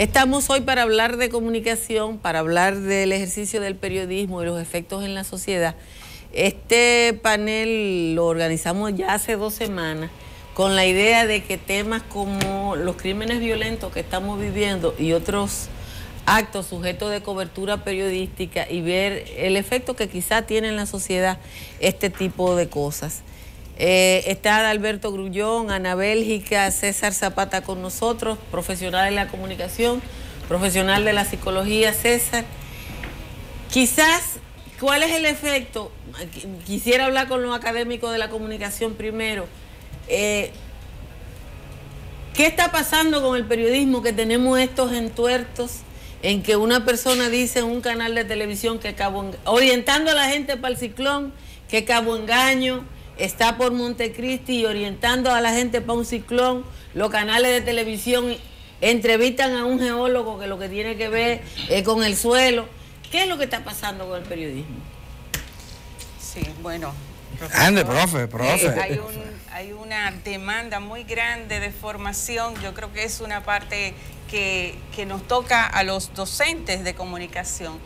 Estamos hoy para hablar de comunicación, para hablar del ejercicio del periodismo y los efectos en la sociedad. Este panel lo organizamos ya hace 2 semanas con la idea de que temas como los crímenes violentos que estamos viviendo y otros actos sujetos de cobertura periodística y ver el efecto que quizá tiene en la sociedad este tipo de cosas. Está Adalberto Grullón, Ana Bélgica, César Zapata con nosotros, profesional de la comunicación, profesional de la psicología. César, quizás, ¿cuál es el efecto? Quisiera hablar con los académicos de la comunicación primero. ¿Qué está pasando con el periodismo? Que tenemos estos entuertos en que una persona dice en un canal de televisión que orientando a la gente para el ciclón, que Cabo Engaño está por Montecristi y orientando a la gente para un ciclón. Los canales de televisión entrevistan a un geólogo que lo que tiene que ver es con el suelo. ¿Qué es lo que está pasando con el periodismo? Sí, bueno, ande, profe. Hay una demanda muy grande de formación. Yo creo que es una parte que nos toca a los docentes de comunicación,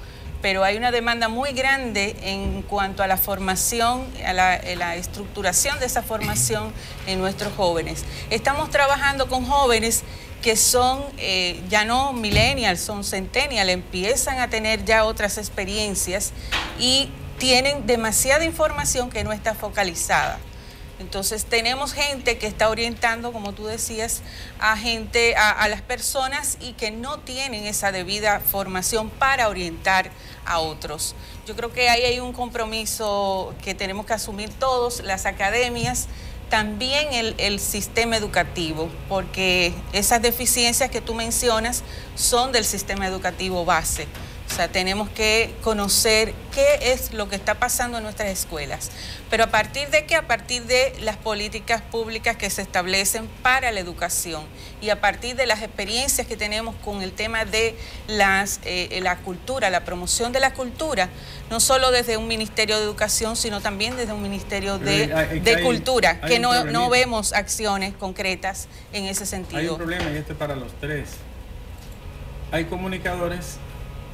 pero hay una demanda muy grande en cuanto a la formación, a la estructuración de esa formación en nuestros jóvenes. Estamos trabajando con jóvenes que son ya no millennials, son centennials, empiezan a tener ya otras experiencias y tienen demasiada información que no está focalizada. Entonces tenemos gente que está orientando, como tú decías, a las personas y que no tienen esa debida formación para orientar a otros. Yo creo que ahí hay un compromiso que tenemos que asumir todos, las academias, también el sistema educativo, porque esas deficiencias que tú mencionas son del sistema educativo base. O sea, tenemos que conocer qué es lo que está pasando en nuestras escuelas. Pero ¿a partir de qué? A partir de las políticas públicas que se establecen para la educación y a partir de las experiencias que tenemos con el tema de la cultura, la promoción de la cultura, no solo desde un Ministerio de Educación, sino también desde un Ministerio de Cultura, que no vemos acciones concretas en ese sentido. Hay un problema y este para los tres. Hay comunicadores,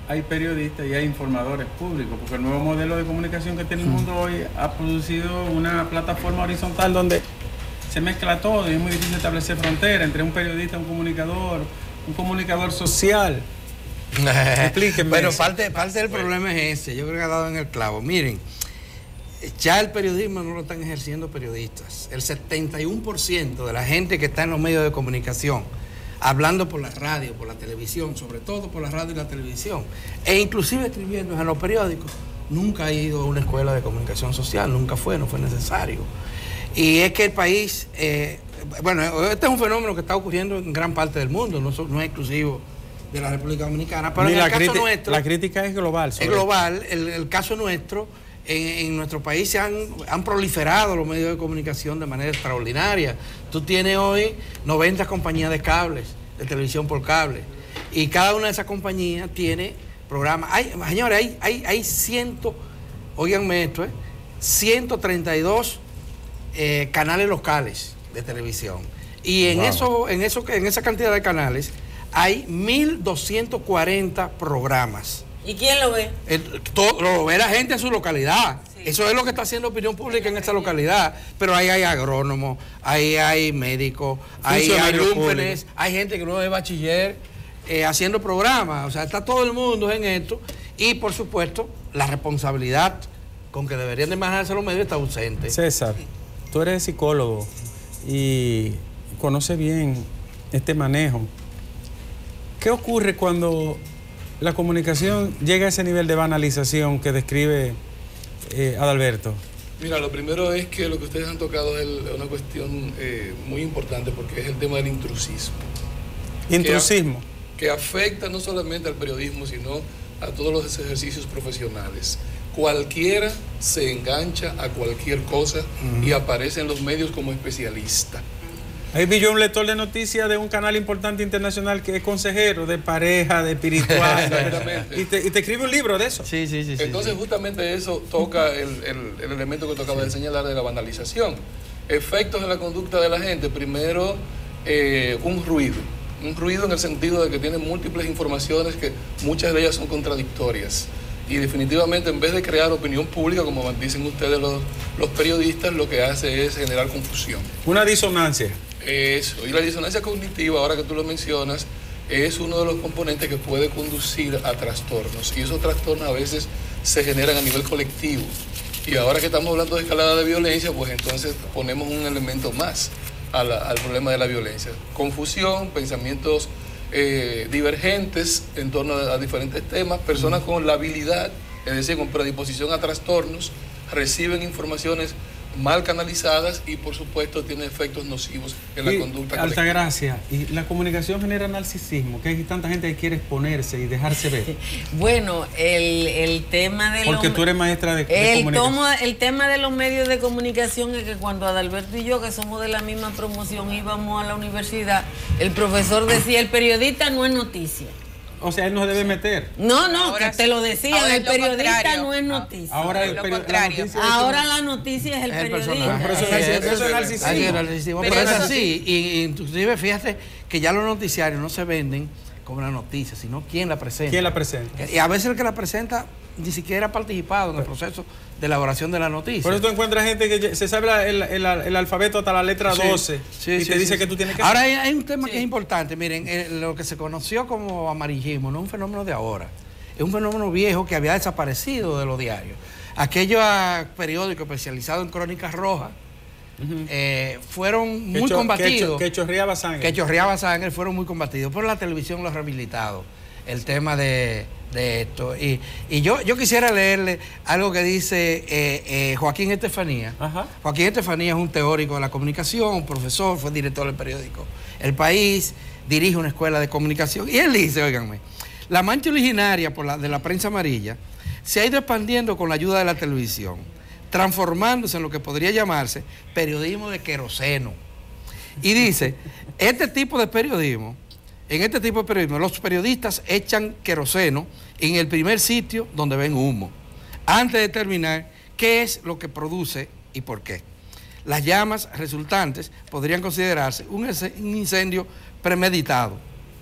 hay periodistas y hay informadores públicos, porque el nuevo modelo de comunicación que tiene el mundo hoy ha producido una plataforma horizontal donde se mezcla todo y es muy difícil establecer frontera entre un periodista, un comunicador social. Explíquenme. Bueno, parte del problema es ese, yo creo que ha dado en el clavo. Miren, ya el periodismo no lo están ejerciendo periodistas. El 71% de la gente que está en los medios de comunicación, hablando por la radio, por la televisión, sobre todo por la radio y la televisión, e inclusive escribiendo en los periódicos, nunca ha ido a una escuela de comunicación social, no fue necesario. Y es que el país, bueno, este es un fenómeno que está ocurriendo en gran parte del mundo, no es exclusivo de la República Dominicana, pero en el caso nuestro... La crítica es global. Es global, el caso nuestro, en nuestro país se han proliferado los medios de comunicación de manera extraordinaria. Tú tienes hoy 90 compañías de cables, de televisión por cable, y cada una de esas compañías tiene programas. Señores, hay óiganme esto, 132 canales locales de televisión. Y en esa cantidad de canales hay 1.240 programas. ¿Y quién lo ve? Lo ve la gente en su localidad. Sí. Eso es lo que está haciendo opinión pública en esa localidad. Pero ahí hay agrónomos, ahí hay médicos, ahí hay lúmpenes, hay gente que no es bachiller haciendo programas. O sea, está todo el mundo en esto. Y por supuesto, la responsabilidad con que deberían de manejarse los medios está ausente. César, tú eres psicólogo y conoces bien este manejo. ¿Qué ocurre cuando la comunicación llega a ese nivel de banalización que describe Adalberto? Mira, lo primero es que lo que ustedes han tocado es una cuestión muy importante, porque es el tema del intrusismo. ¿Intrusismo? Que afecta no solamente al periodismo, sino a todos los ejercicios profesionales. Cualquiera se engancha a cualquier cosa y aparece en los medios como especialista. Ahí vi yo un lector de noticias de un canal importante internacional que es consejero de pareja, de espiritual. y te escribe un libro de eso. Sí. Entonces, justamente eso toca el elemento que tocaba de señalar de la vandalización. Efectos en la conducta de la gente. Primero, un ruido. Un ruido en el sentido de que tiene múltiples informaciones que muchas de ellas son contradictorias. Y definitivamente, en vez de crear opinión pública, como dicen ustedes los periodistas, lo que hace es generar confusión. Una disonancia. Eso. Y la disonancia cognitiva, ahora que tú lo mencionas, es uno de los componentes que puede conducir a trastornos. Y esos trastornos a veces se generan a nivel colectivo. Y ahora que estamos hablando de escalada de violencia, pues entonces ponemos un elemento más al problema de la violencia. Confusión, pensamientos divergentes en torno a diferentes temas, personas con la habilidad, es decir, con predisposición a trastornos, reciben informaciones mal canalizadas y por supuesto tienen efectos nocivos en la conducta colectiva. Altagracia, y la comunicación genera narcisismo, que hay tanta gente que quiere exponerse y dejarse ver. Bueno, el tema de porque tú eres maestra de comunicación. El tema de los medios de comunicación es que cuando Adalberto y yo, que somos de la misma promoción, íbamos a la universidad, el profesor decía, el periodista no es noticia. O sea, él no se debe meter. No, que te lo decían, el periodista no es noticia. Ahora la noticia es el periodista. Eso es narcisismo. Pero es así, y inclusive fíjate que ya los noticiarios no se venden como la noticia, sino quién la presenta. ¿Quién la presenta? Y a veces el que la presenta ni siquiera ha participado en el proceso de elaboración de la noticia. Por eso tú encuentras gente que se sabe el alfabeto hasta la letra 12 y te dice que tú tienes que... Ahora hay un tema que es importante. Miren, lo que se conoció como amarillismo no es un fenómeno de ahora. Es un fenómeno viejo que había desaparecido de los diarios. Aquellos periódicos especializados en crónicas rojas fueron muy combatidos. Que chorreaba sangre. Fueron muy combatidos. Pero la televisión lo ha rehabilitado. El tema de esto. Y yo quisiera leerle algo que dice Joaquín Estefanía. Ajá. Joaquín Estefanía es un teórico de la comunicación, un profesor, fue director del periódico El País, dirige una escuela de comunicación. Y él dice, óiganme, la mancha originaria de la prensa amarilla se ha ido expandiendo con la ayuda de la televisión, transformándose en lo que podría llamarse periodismo de queroseno. Y dice, en este tipo de periodismo, los periodistas echan queroseno en el primer sitio donde ven humo, antes de determinar qué es lo que produce y por qué. Las llamas resultantes podrían considerarse un incendio premeditado.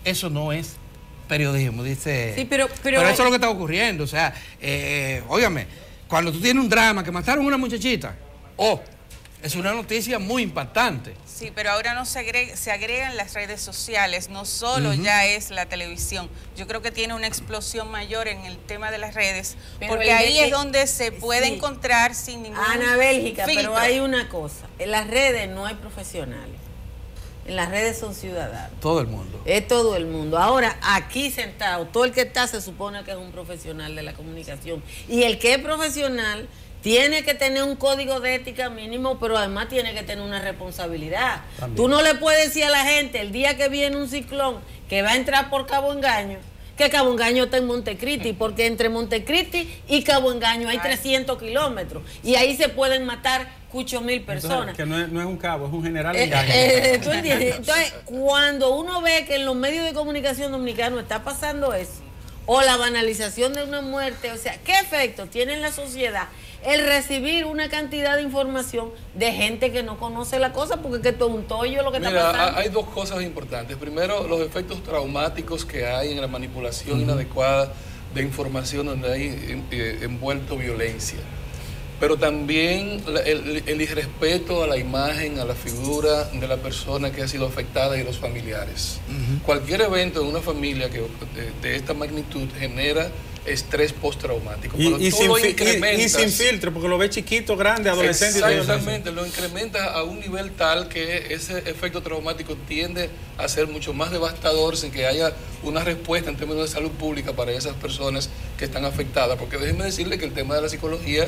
Eso no es periodismo, dice. Sí, pero eso es lo que está ocurriendo. O sea, óigame, cuando tú tienes un drama que mataron a una muchachita, es una noticia muy impactante. Sí, pero ahora no se agregan las redes sociales, no solo ya es la televisión. Yo creo que tiene una explosión mayor en el tema de las redes, porque ahí es donde se puede encontrar sin ningún Ana Bélgica, filtro. pero hay una cosa, en las redes no hay profesionales, en las redes son ciudadanos. Todo el mundo. Es todo el mundo. Ahora, aquí sentado, todo el que está se supone que es un profesional de la comunicación. Y el que es profesional tiene que tener un código de ética mínimo, pero además tiene que tener una responsabilidad. También. Tú no le puedes decir a la gente el día que viene un ciclón que va a entrar por Cabo Engaño, que Cabo Engaño está en Montecristi, porque entre Montecristi y Cabo Engaño hay 300 kilómetros y ahí se pueden matar 8,000 personas. Entonces, que no es un cabo, es un general Engaño. ¿Tú entiendes? Entonces, cuando uno ve que en los medios de comunicación dominicanos está pasando eso, o la banalización de una muerte, o sea, ¿qué efecto tiene en la sociedad el recibir una cantidad de información de gente que no conoce la cosa? Porque es que todo un tollo lo que está pasando. Hay dos cosas importantes. Primero, los efectos traumáticos que hay en la manipulación inadecuada de información donde hay envuelto violencia. Pero también el irrespeto a la imagen, a la figura de la persona que ha sido afectada y los familiares. Cualquier evento en una familia de esta magnitud genera estrés postraumático. Y sin filtro, porque lo ve chiquito, grande, adolescente. Exactamente, lo incrementa a un nivel tal que ese efecto traumático tiende a ser mucho más devastador sin que haya una respuesta en términos de salud pública para esas personas que están afectadas. Porque déjenme decirle que el tema de la psicología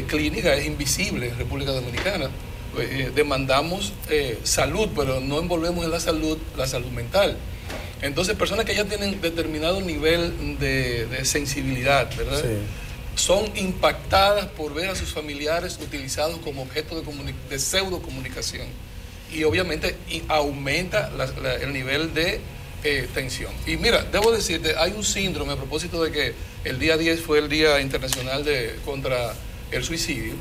clínica es invisible en República Dominicana. Demandamos salud, pero no envolvemos en la salud mental. Entonces, personas que ya tienen determinado nivel de sensibilidad, ¿verdad? Sí. Son impactadas por ver a sus familiares utilizados como objeto de pseudo comunicación. Y obviamente aumenta el nivel de tensión. Y mira, debo decirte, hay un síndrome a propósito de que el día 10 fue el Día Internacional contra el Suicidio.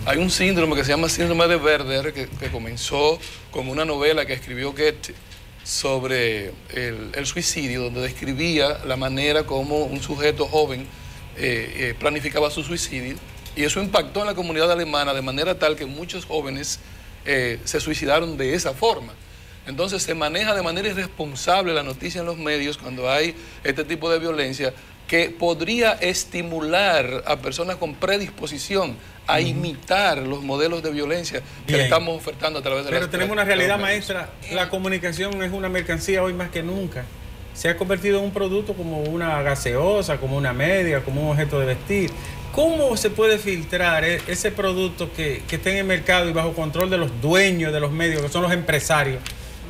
Hay un síndrome que se llama síndrome de Werder, que comenzó como una novela que escribió Goethe sobre el suicidio, donde describía la manera como un sujeto joven planificaba su suicidio, y eso impactó en la comunidad alemana de manera tal que muchos jóvenes se suicidaron de esa forma. Entonces se maneja de manera irresponsable la noticia en los medios cuando hay este tipo de violencia, que podría estimular a personas con predisposición a imitar los modelos de violencia que le estamos ofertando a través de Pero tenemos una realidad, maestra. La comunicación es una mercancía hoy más que nunca. Se ha convertido en un producto como una gaseosa, como una media, como un objeto de vestir. ¿Cómo se puede filtrar ese producto que está en el mercado y bajo control de los dueños de los medios, que son los empresarios?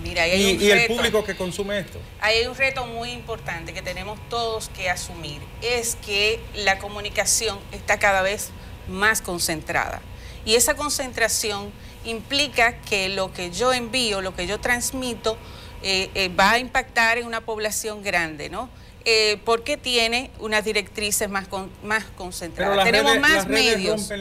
Mira, hay y el público que consume esto. Hay un reto muy importante que tenemos todos que asumir, es que la comunicación está cada vez más concentrada. Y esa concentración implica que lo que yo envío, lo que yo transmito, va a impactar en una población grande, ¿no? Porque tiene unas directrices más concentradas. Tenemos más medios.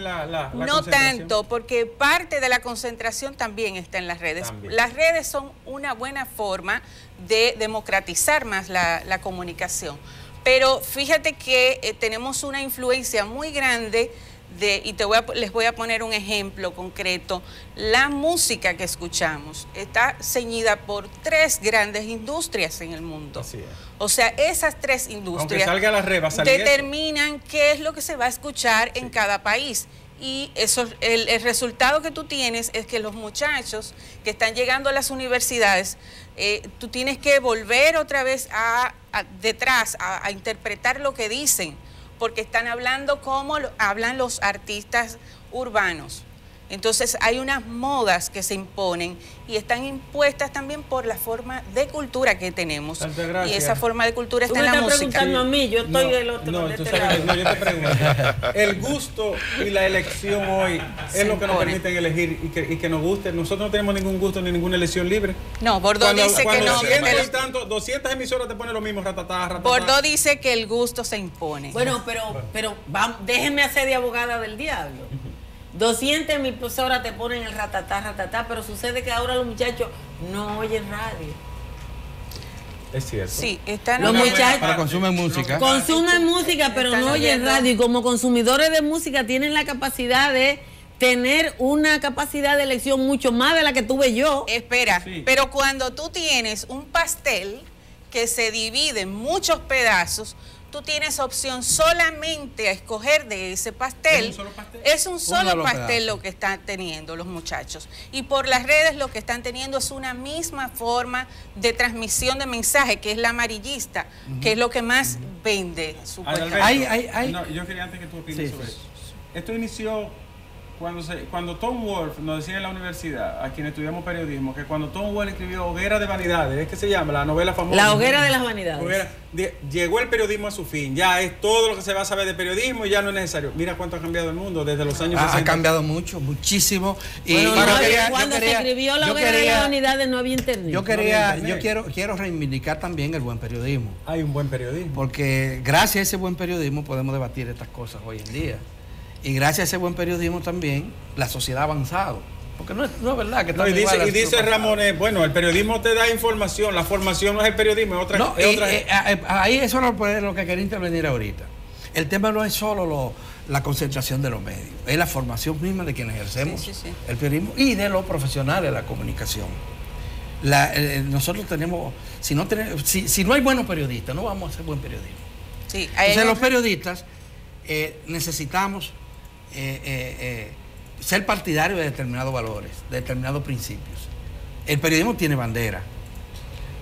No tanto, porque parte de la concentración también está en las redes. Las redes son una buena forma de democratizar más la comunicación. Pero fíjate que tenemos una influencia muy grande y les voy a poner un ejemplo concreto. La música que escuchamos está ceñida por 3 grandes industrias en el mundo. Así es. O sea, esas 3 industrias salga la red, va a salir determinan qué es lo que se va a escuchar en cada país. Y eso, el resultado que tú tienes es que los muchachos que están llegando a las universidades, tú tienes que volver otra vez detrás a interpretar lo que dicen, porque están hablando como hablan los artistas urbanos. Entonces hay unas modas que se imponen y están impuestas también por la forma de cultura que tenemos. Y esa forma de cultura está en la música. Tú me estás preguntando a mí, yo estoy del otro lado. No, yo te pregunto. El gusto y la elección hoy es lo que nos permiten elegir y que nos guste. Nosotros no tenemos ningún gusto ni ninguna elección libre. No, Bordeaux dice que no. 200 emisoras te ponen lo mismo, ratatá. Bordeaux dice que el gusto se impone. Bueno, pero déjenme hacer de abogada del diablo. 200 emisoras te ponen el ratatá, pero sucede que ahora los muchachos no oyen radio. Es cierto. Sí, están los muchachos pero consumen música. Consumen música, pero no oyen radio. Y como consumidores de música tienen la capacidad de tener una capacidad de elección mucho más de la que tuve yo. Espera, pero cuando tú tienes un pastel que se divide en muchos pedazos, tú tienes opción solamente a escoger de ese pastel. ¿Es un solo pastel? Es un solo pastel lo que están teniendo los muchachos. Y por las redes lo que están teniendo es una misma forma de transmisión de mensaje, que es la amarillista, que es lo que más vende, supuestamente. No, yo quería antes que tú opines sobre eso. Esto inició cuando Tom Wolfe nos decía en la universidad, a quienes estudiamos periodismo, que cuando Tom Wolfe escribió Hoguera de Vanidades, es que se llama la novela famosa. La Hoguera de las Vanidades. Llegó el periodismo a su fin, ya es todo lo que se va a saber de periodismo y ya no es necesario. Mira cuánto ha cambiado el mundo desde los años 60. Ha cambiado mucho, muchísimo. Y bueno, cuando se escribió la Hoguera de las Vanidades no había internet. Yo quiero reivindicar también el buen periodismo. Hay un buen periodismo. Porque gracias a ese buen periodismo podemos debatir estas cosas hoy en día. Y gracias a ese buen periodismo también la sociedad ha avanzado. Porque no es verdad que y dice Ramón, bueno, el periodismo te da información, la formación no es el periodismo, es otra. Ahí eso es lo que quería intervenir ahorita. El tema no es solo la concentración de los medios, es la formación misma de quienes ejercemos el periodismo y de los profesionales de la comunicación. Nosotros tenemos, si no hay buenos periodistas, no vamos a hacer buen periodismo. Entonces los periodistas necesitamos ser partidarios de determinados valores, de determinados principios. El periodismo tiene bandera.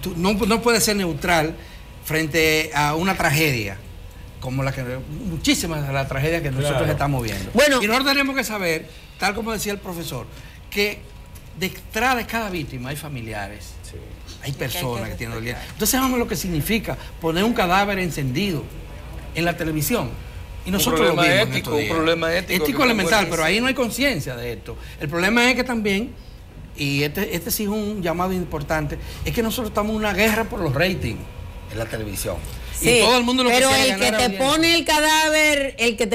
Tú no puedes ser neutral frente a una tragedia como muchísimas de las tragedias que nosotros estamos viendo. Y nosotros tenemos que saber, tal como decía el profesor, que detrás de cada víctima hay familiares, hay personas que tienen dolor. Entonces sabemos lo que significa poner un cadáver encendido en la televisión. Y nosotros un problema ético elemental, pero ahí no hay conciencia de esto. El problema es que también, y este sí es un llamado importante, es que nosotros estamos en una guerra por los ratings en la televisión. Sí, y todo el mundo lo pero que el que te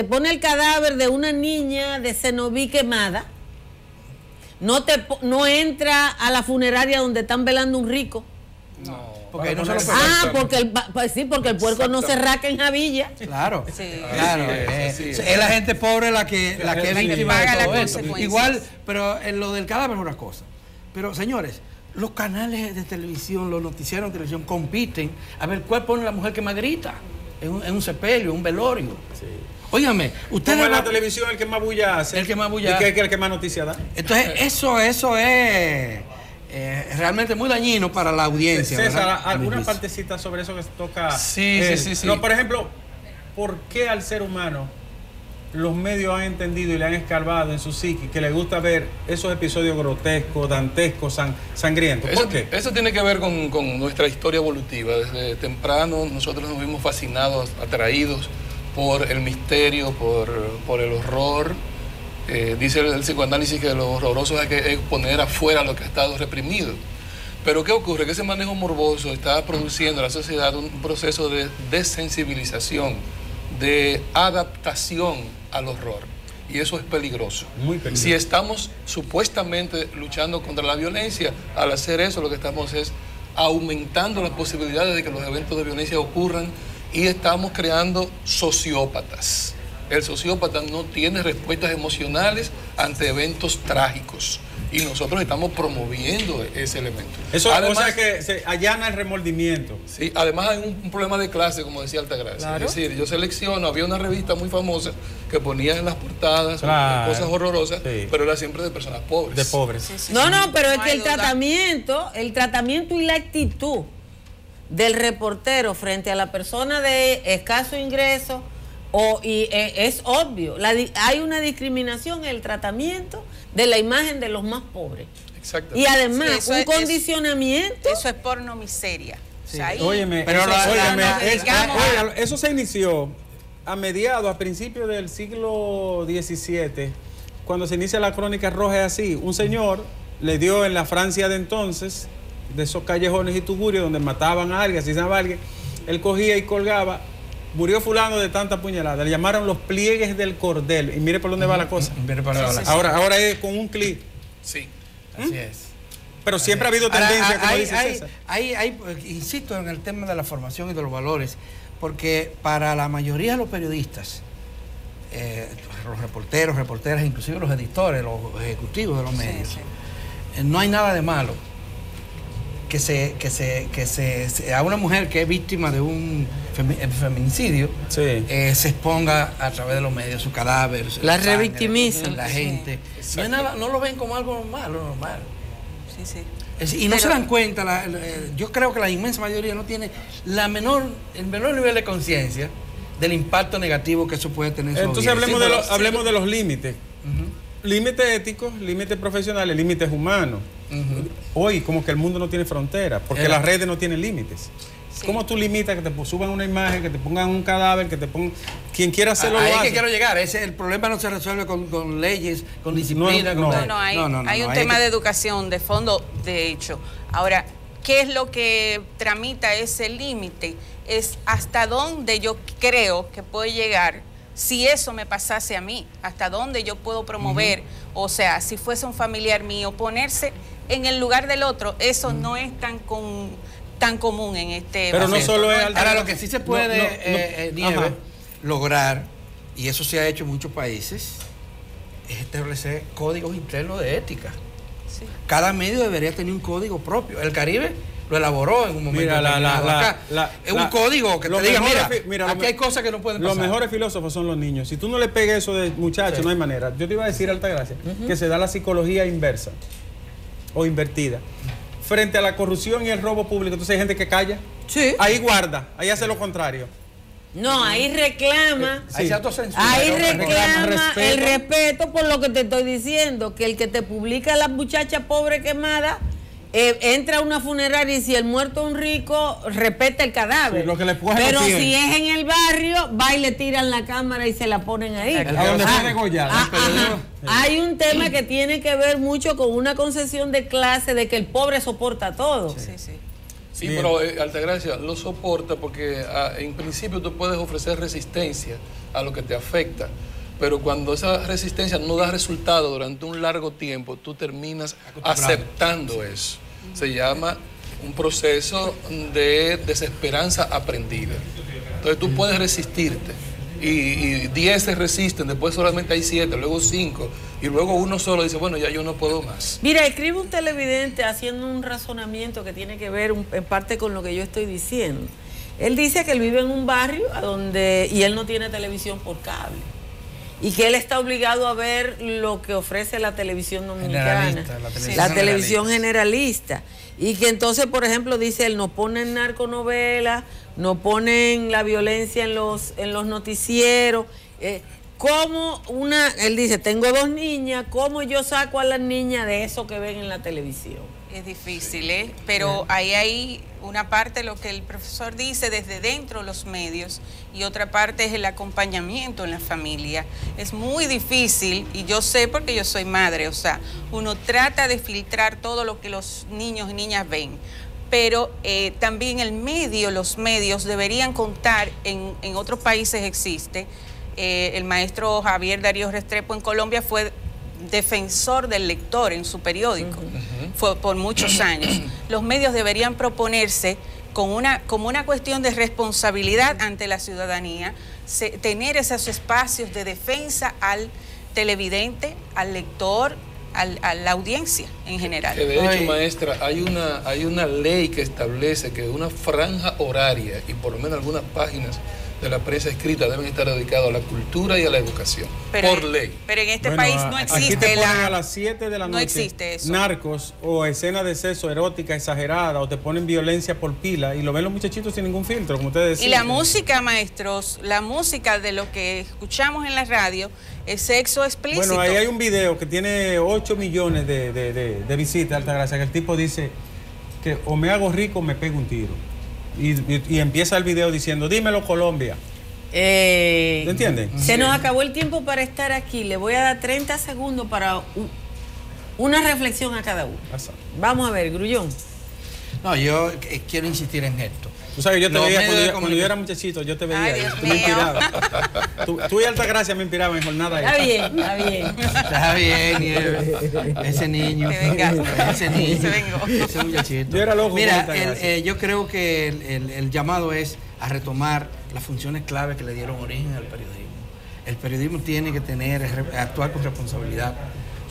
pone el cadáver de una niña de Cenoví quemada, no entra a la funeraria donde están velando un rico. Porque ahí no se lo porque el puerco no se raca en Javilla. Claro, Sí. claro. Es la gente pobre la que es víctima de todo eso. Igual, pero en lo del cadáver es una cosa. Pero, señores, los canales de televisión, los noticieros de televisión compiten a ver cuál pone la mujer que más grita en un sepelio, en un velorio. Sí. Óigame, ustedes... ¿Cómo en la televisión el que más bulla hace? El que más bulla hace. ¿Y el que más noticia da? Entonces, eso es realmente muy dañino para la audiencia. César, ¿alguna partecita sobre eso que se toca? Sí. No, por ejemplo, ¿por qué al ser humano los medios han entendido y le han escarbado en su psique que le gusta ver esos episodios grotescos, dantescos, sangrientos? ¿Por qué? Eso tiene que ver con nuestra historia evolutiva. Desde temprano nosotros nos vimos fascinados, atraídos por el misterio, por el horror. Dice el psicoanálisis que lo horroroso hay que poner afuera lo que ha estado reprimido. Pero ¿qué ocurre? Que ese manejo morboso está produciendo en la sociedad un proceso de desensibilización, de adaptación al horror. Y eso es peligroso. Muy peligroso. Si estamos supuestamente luchando contra la violencia, al hacer eso lo que estamos es aumentando las posibilidades de que los eventos de violencia ocurran y estamos creando sociópatas. El sociópata no tiene respuestas emocionales ante eventos trágicos y nosotros estamos promoviendo ese elemento. Eso, además, o sea que se allana el remordimiento. Sí, además hay un problema de clase, como decía Altagracia. Claro. Es decir, yo selecciono, había una revista muy famosa que ponía en las portadas cosas horrorosas, pero era siempre de personas pobres. De pobres. Sí, no, pero es que el tratamiento y la actitud del reportero frente a la persona de escaso ingreso es obvio. Hay una discriminación en el tratamiento de la imagen de los más pobres. Exacto. Y además un condicionamiento. Eso es porno miseria. Sí. O sea, óyeme, eso se inició a principios del siglo XVII, cuando se inicia la Crónica Roja. Es así, un señor le dio en la Francia de entonces, de esos callejones y tugurios donde mataban a alguien, asesinaban a alguien, él cogía y colgaba: murió fulano de tanta puñalada. Le llamaron los pliegues del cordel. Y mire por dónde va la cosa. Ahora es con un clic. Sí. Así es. Pero siempre ha habido tendencia, como dice César. Insisto en el tema de la formación y de los valores, porque para la mayoría de los periodistas, los reporteros, reporteras, inclusive los editores, los ejecutivos de los medios, no hay nada de malo que a una mujer que es víctima de un feminicidio se exponga a través de los medios su cadáver, la revictimizan la gente. No, es nada, no lo ven como algo normal. Sí. Y no se dan cuenta, yo creo que la inmensa mayoría no tiene el menor nivel de conciencia del impacto negativo que eso puede tener. Entonces hablemos de los límites. Límites éticos, límites profesionales, límites humanos. Hoy como que el mundo no tiene fronteras, porque las redes no tienen límites. Sí. ¿Cómo tú limitas que te suban una imagen, que te pongan un cadáver, que te pongan... Quien quiera hacerlo lo hace? Ahí es que quiero llegar. El problema no se resuelve con leyes, con disciplina. Hay un tema de educación de fondo, de hecho. Ahora, ¿qué es lo que tramita ese límite? Es hasta dónde yo creo que puedo llegar si eso me pasase a mí, hasta dónde yo puedo promover, o sea, si fuese un familiar mío, ponerse en el lugar del otro. Eso no es tan común en este pero momento. No solo es ahora, lo que sí se puede lograr, y eso se ha hecho en muchos países, es establecer códigos internos de ética. Sí. Cada medio debería tener un código propio. El Caribe lo elaboró en un momento. Es un código que te diga, mira, aquí hay cosas que no pueden pasar. Los mejores filósofos son los niños. Si tú no le pegas eso de muchacho, no hay manera. Yo te iba a decir, Altagracia, que se da la psicología inversa o invertida. Frente a la corrupción y el robo público, entonces hay gente que calla. Sí. Ahí guarda, ahí hace lo contrario. No, ahí reclama. Ahí se autocensura. Ahí reclama el respeto por lo que te estoy diciendo, que el que te publica a la muchacha pobre quemada, entra a una funeraria y si el muerto es un rico, respeta el cadáver. Sí, lo que le pero si es en el barrio, va y le tiran la cámara y se la ponen ahí. A donde fue degollado. Hay un tema que tiene que ver mucho con una concesión de clase, de que el pobre soporta todo. Sí, pero Altagracia lo soporta porque en principio tú puedes ofrecer resistencia a lo que te afecta. Pero cuando esa resistencia no da resultado durante un largo tiempo, tú terminas aceptando eso. Se llama un proceso de desesperanza aprendida. Entonces tú puedes resistirte y 10 se resisten, después solamente hay 7, luego 5 y luego uno solo dice, bueno, ya yo no puedo más. Mira, escribe un televidente haciendo un razonamiento que tiene que ver en parte con lo que yo estoy diciendo. Él dice que él vive en un barrio y él no tiene televisión por cable y que él está obligado a ver lo que ofrece la televisión dominicana, la televisión generalista. Y que entonces, por ejemplo, dice él, nos ponen narconovelas, nos ponen la violencia en los noticieros. Él dice, tengo 2 niñas, ¿cómo yo saco a las niñas de eso que ven en la televisión? Es difícil, pero ahí hay una parte, lo que el profesor dice, desde dentro de los medios, y otra parte es el acompañamiento en la familia. Es muy difícil, y yo sé porque yo soy madre, o sea, uno trata de filtrar todo lo que los niños y niñas ven, pero también los medios deberían contar, en otros países existe, el maestro Javier Darío Restrepo en Colombia fue defensor del lector en su periódico, fue por muchos años. Los medios deberían proponerse como una cuestión de responsabilidad ante la ciudadanía, tener esos espacios de defensa al televidente, al lector, a la audiencia en general. Que de hecho, maestra, hay una ley que establece que una franja horaria y por lo menos algunas páginas de la prensa escrita deben estar dedicados a la cultura y a la educación, por ley. Pero en este país no existe. Aquí te ponen a las 7 de la noche, no existe eso. Narcos o escenas de sexo erótica exagerada, o te ponen violencia por pila y lo ven los muchachitos sin ningún filtro, como ustedes decían. Y la música, maestros, la música de lo que escuchamos en la radio es sexo explícito. Bueno, ahí hay un video que tiene 8 millones de visitas, Altagracia, que el tipo dice que o me hago rico o me pego un tiro. Y empieza el video diciendo, dímelo Colombia. ¿Me entienden? Se nos acabó el tiempo para estar aquí. Le voy a dar 30 segundos para una reflexión a cada uno. Vamos a ver, Grullón. No, yo quiero insistir en esto. Tú sabes, yo te veía cuando yo era muchachito, yo te veía. Tú me inspirabas. Tú y Altagracia me inspiraban en jornada. Está bien, está bien. Está bien, ese niño. Ese muchachito. Yo era loco. Mira, yo creo que el llamado es a retomar las funciones clave que le dieron origen al periodismo. El periodismo tiene que actuar con responsabilidad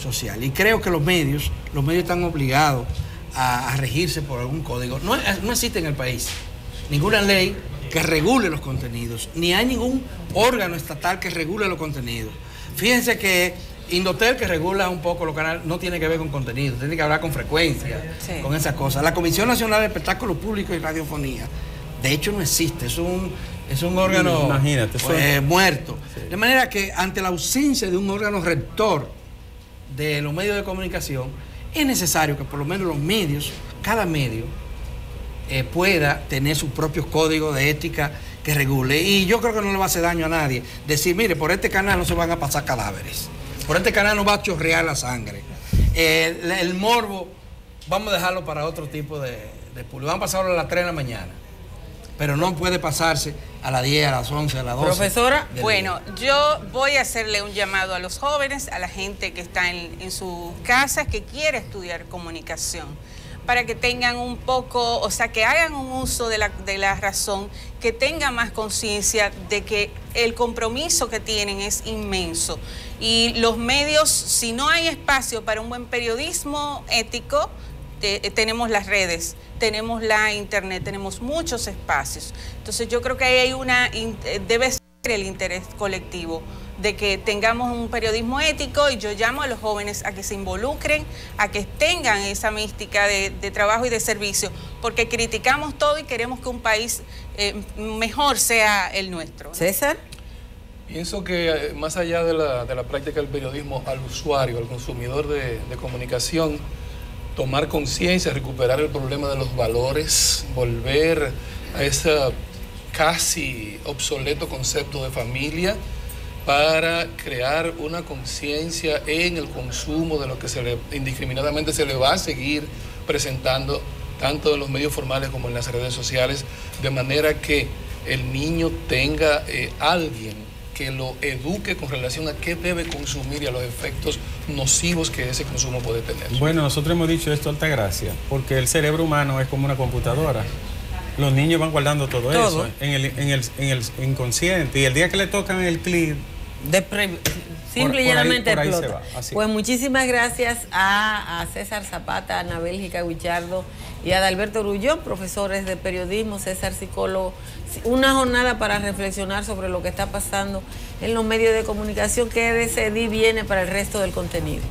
social. Y creo que los medios están obligados a regirse por algún código. No existe en el país ninguna ley que regule los contenidos, ni hay ningún órgano estatal que regule los contenidos. Fíjense que Indotel, que regula un poco los canales, no tiene que ver con contenido, tiene que hablar con frecuencia, con esas cosas. La Comisión Nacional de Espectáculos Públicos y Radiofonía, de hecho no existe, es un órgano muerto. Sí. De manera que ante la ausencia de un órgano rector de los medios de comunicación, es necesario que por lo menos los medios, cada medio, pueda tener sus propios códigos de ética que regule. Y yo creo que no le va a hacer daño a nadie decir, mire, por este canal no se van a pasar cadáveres, por este canal no va a chorrear la sangre, el morbo vamos a dejarlo para otro tipo de público, vamos a pasarlo a las 3 de la mañana, pero no puede pasarse a las 10, a las 11, a las 12. Profesora, bueno, yo voy a hacerle un llamado a los jóvenes, a la gente que está en sus casas, que quiere estudiar comunicación, para que tengan un poco, o sea, que hagan un uso de la razón, que tengan más conciencia de que el compromiso que tienen es inmenso. Y los medios, si no hay espacio para un buen periodismo ético, tenemos las redes, tenemos la internet, tenemos muchos espacios. Entonces yo creo que ahí hay debe ser el interés colectivo de que tengamos un periodismo ético, y yo llamo a los jóvenes a que se involucren, a que tengan esa mística de trabajo y de servicio, porque criticamos todo y queremos que un país mejor sea el nuestro. César. Pienso que más allá de la práctica del periodismo, al usuario, al consumidor de comunicación, tomar conciencia, recuperar el problema de los valores, volver a ese casi obsoleto concepto de familia, para crear una conciencia en el consumo de lo que indiscriminadamente se le va a seguir presentando, tanto en los medios formales como en las redes sociales, de manera que el niño tenga alguien que lo eduque con relación a qué debe consumir y a los efectos nocivos que ese consumo puede tener. Bueno, nosotros hemos dicho esto, Altagracia, porque el cerebro humano es como una computadora. Los niños van guardando todo eso en el inconsciente, y el día que le tocan el clic, simple y llanamente por ahí explota. Pues muchísimas gracias a César Zapata, a Ana Bélgica Guichardo y a Adalberto Grullón, profesores de periodismo, César psicólogo. Una jornada para reflexionar sobre lo que está pasando en los medios de comunicación. Quédese, viene para el resto del contenido.